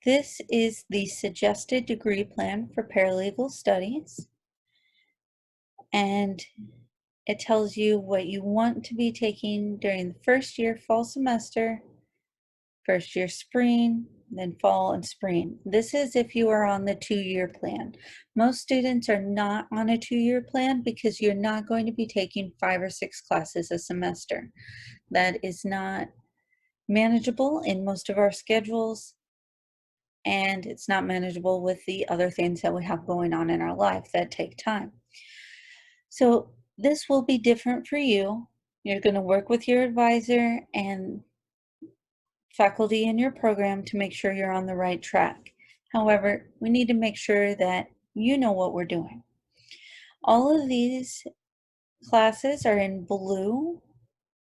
This is the suggested degree plan for paralegal studies, and it tells you what you want to be taking during the first year fall semester, first year spring, then fall and spring. This is if you are on the 2-year plan. Most students are not on a 2-year plan because you're not going to be taking 5 or 6 classes a semester. That is not manageable in most of our schedules, and it's not manageable with the other things that we have going on in our life that take time. So this will be different for you. You're going to work with your advisor and faculty in your program to make sure you're on the right track. However, we need to make sure that you know what we're doing. All of these classes are in blue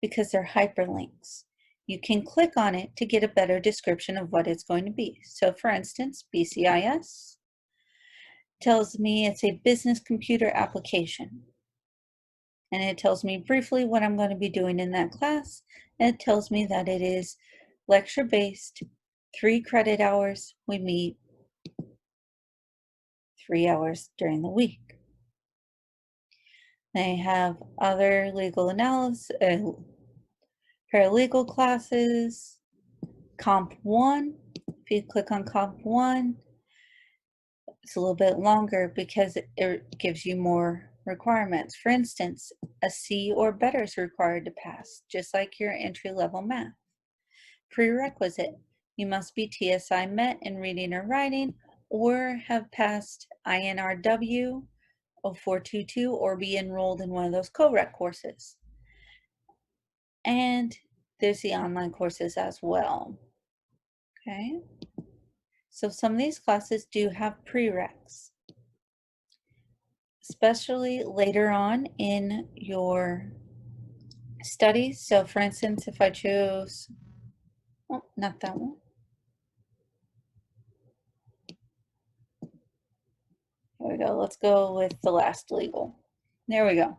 because they're hyperlinks. You can click on it to get a better description of what it's going to be. So for instance, BCIS tells me it's a business computer application. And it tells me briefly what I'm going to be doing in that class. And it tells me that it is lecture-based, 3 credit hours. We meet 3 hours during the week. They have other legal analysis, paralegal classes, Comp 1. If you click on Comp 1, it's a little bit longer because it gives you more requirements. For instance, a C or better is required to pass, just like your entry-level math. Prerequisite: you must be TSI met in reading or writing, or have passed INRW 0422, or be enrolled in one of those co-rec courses. And there's the online courses as well. Okay, so some of these classes do have prereqs, especially later on in your studies. So for instance, if I chose, oh, not that one. Here we go. Let's go with the last legal. There we go.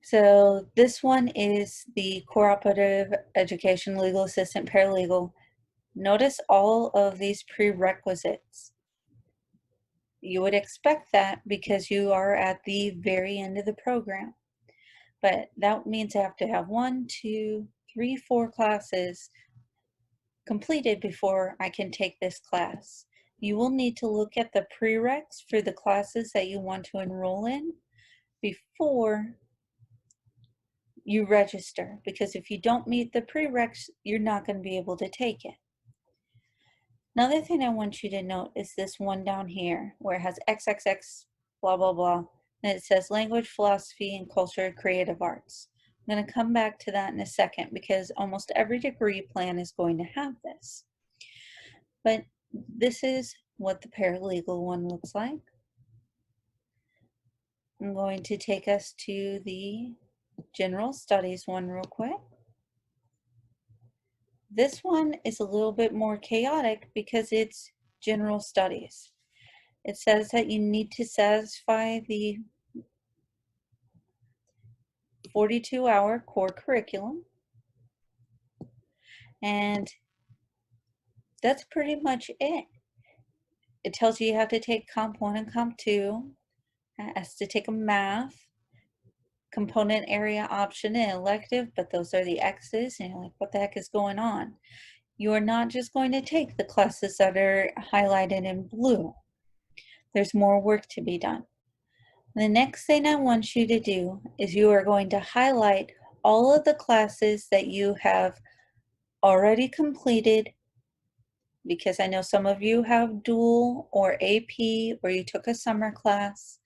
So this one is the cooperative education legal assistant paralegal. Notice all of these prerequisites. You would expect that because you are at the very end of the program. But that means I have to have 1, 2, 3, 4 classes completed before I can take this class. You will need to look at the prereqs for the classes that you want to enroll in before you register, because if you don't meet the prereqs, you're not going to be able to take it. Another thing I want you to note is this one down here where it has XXX blah blah blah, and it says language, philosophy, and culture, creative arts. I'm going to come back to that in a second because almost every degree plan is going to have this. But this is what the paralegal one looks like. I'm going to take us to the general studies one real quick. This one is a little bit more chaotic because it's general studies. It says that you need to satisfy the 42-hour core curriculum, and that's pretty much it. It tells you have to take Comp 1 and Comp 2, it has to take a math, component area option, and elective, but those are the X's, and you're like, what the heck is going on? You are not just going to take the classes that are highlighted in blue. There's more work to be done. The next thing I want you to do is you are going to highlight all of the classes that you have already completed, because I know some of you have dual or AP, or you took a summer class.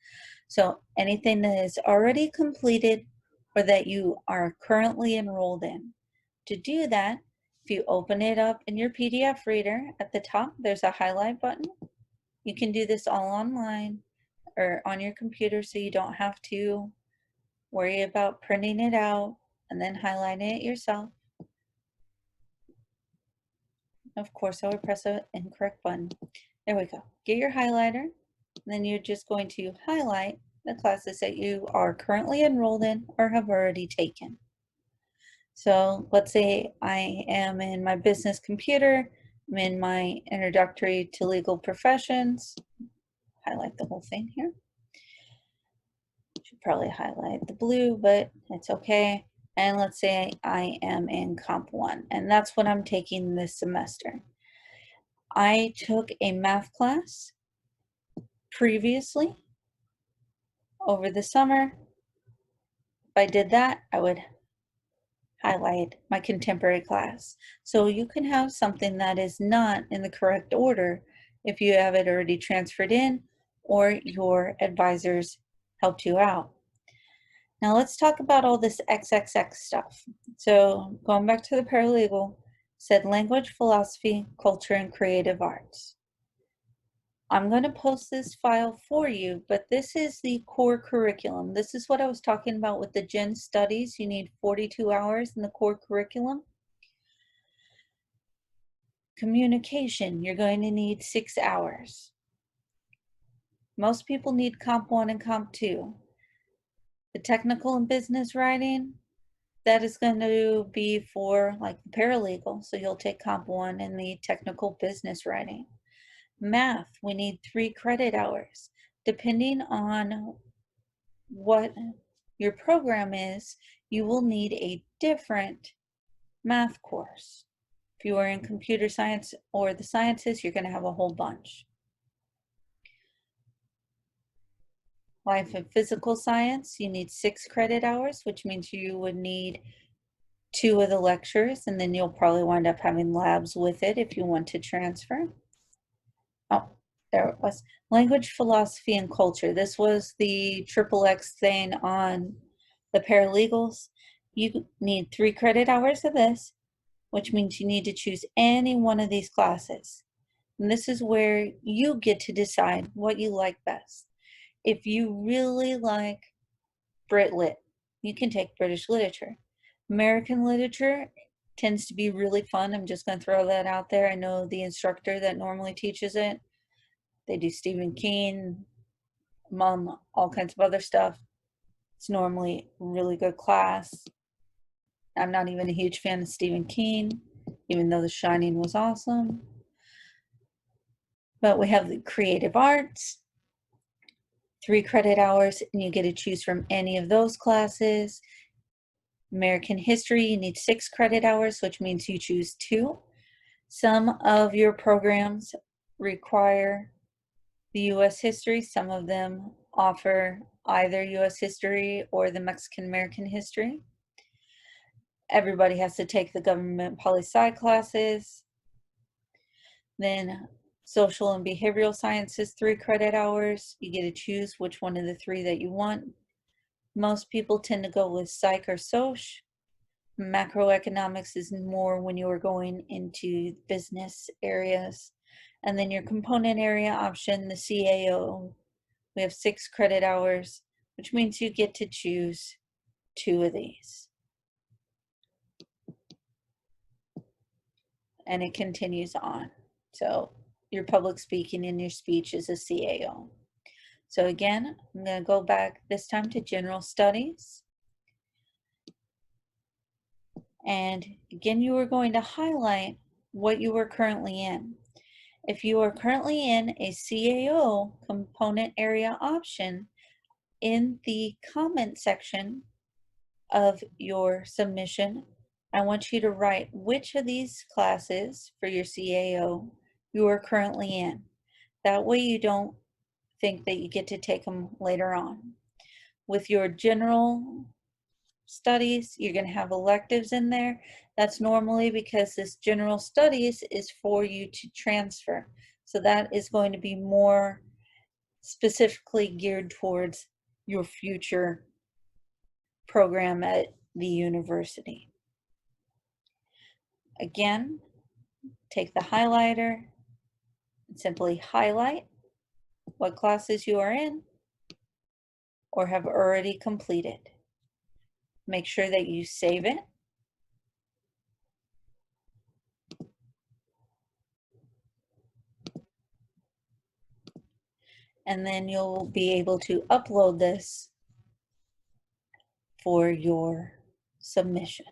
So anything that is already completed or that you are currently enrolled in. To do that, if you open it up in your PDF reader, at the top there's a highlight button. You can do this all online or on your computer, so you don't have to worry about printing it out and then highlighting it yourself. Of course, I would press an incorrect button. There we go. Get your highlighter, and then you're just going to highlight the classes that you are currently enrolled in or have already taken. So let's say I am in my business computer I'm in my introductory to legal professions. Highlight the whole thing here. Should probably highlight the blue, but it's okay. And let's say I am in Comp 1, and that's what I'm taking this semester. I took a math class previously over the summer. If I did that, I would highlight my contemporary class. So you can have something that is not in the correct order if you have it already transferred in or your advisors helped you out. Now let's talk about all this XXX stuff. So going back to the paralegal, said language, philosophy, culture, and creative arts. I'm going to post this file for you, but this is the core curriculum. This is what I was talking about with the Gen Studies. You need 42 hours in the core curriculum. Communication, you're going to need 6 hours. Most people need Comp 1 and Comp 2. The technical and business writing, that is going to be for like the paralegal. So you'll take Comp 1 and the technical business writing. Math, we need 3 credit hours. Depending on what your program is, you will need a different math course. If you are in computer science or the sciences, you're going to have a whole bunch. Life and physical science, you need 6 credit hours, which means you would need 2 of the lectures, and then you'll probably wind up having labs with it if you want to transfer. Oh, there it was. Language, philosophy, and culture. This was the XXX thing on the paralegals. You need 3 credit hours of this, which means you need to choose any one of these classes. And this is where you get to decide what you like best. If you really like Brit Lit, you can take British literature. American literature tends to be really fun. I'm just going to throw that out there. I know the instructor that normally teaches it. They do Stephen King, among all kinds of other stuff. It's normally a really good class. I'm not even a huge fan of Stephen King, even though The Shining was awesome. But we have the creative arts, 3 credit hours, and you get to choose from any of those classes. American history, you need 6 credit hours, which means you choose 2. Some of your programs require the U.S. history. Some of them offer either U.S. history or the Mexican American history. Everybody has to take the government poli-sci classes. Then social and behavioral sciences, 3 credit hours. You get to choose which one of the 3 that you want. Most people tend to go with psych or soc. Macroeconomics is more when you are going into business areas. And then your component area option, the CAO, we have 6 credit hours, which means you get to choose 2 of these. And it continues on. So your public speaking and your speech is a CAO. So again, I'm going to go back this time to general studies. And again, you are going to highlight what you are currently in. If you are currently in a CAO component area option, in the comment section of your submission, I want you to write which of these classes for your CAO you are currently in. That way you don't think that you get to take them later on. With your general studies, you're going to have electives in there. That's normally because this general studies is for you to transfer. So that is going to be more specifically geared towards your future program at the university. Again, take the highlighter and simply highlight what classes you are in or have already completed. Make sure that you save it. And then you'll be able to upload this for your submission.